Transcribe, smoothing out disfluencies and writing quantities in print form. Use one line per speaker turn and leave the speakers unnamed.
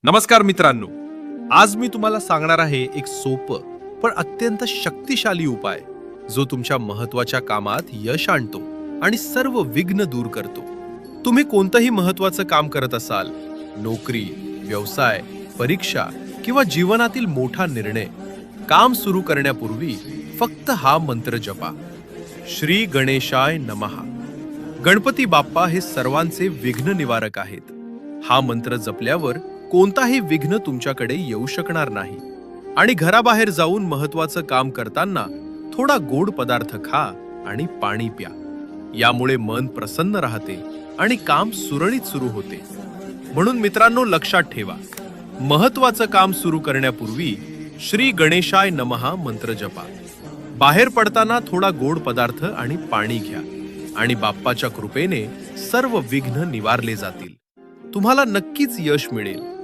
नमस्कार मित्रांनो, आज मी तुम्हाला सांगणार आहे एक सोपं पण अत्यंत शक्तिशाली उपाय जो तुमच्या महत्वाच्या कामात यश आणतो आणि सर्व विघ्न दूर करतो. तुम्ही कोणतंही महत्वाचं काम करत असाल, नोकरी, व्यवसाय, परीक्षा किंवा जीवनातील मोठा निर्णय, काम सुरू करण्यापूर्वी फक्त हा मंत्र जपा. श्री गणेशाय नमः. गणपती बाप्पा हे सर्वांचे विघ्न निवारक आहेत. हा मंत्र जपल्यावर कोणताही विघ्न तुमच्याकडे येऊ शकणार नाही. आणि घराबाहेर जाऊन महत्वाचं काम करताना थोडा गोड पदार्थ खा आणि पाणी प्या. यामुळे मन प्रसन्न राहते आणि काम सुरळीत सुरू होते. म्हणून मित्रांनो, लक्षात ठेवा, महत्वाचं काम सुरू करण्यापूर्वी श्री गणेशाय नमः मंत्र जपा. बाहेर पडताना थोडा गोड पदार्थ आणि पाणी घ्या आणि बाप्पाच्या कृपेने सर्व विघ्न निवारले जातील. तुम्हाला नक्कीच यश मिळेल.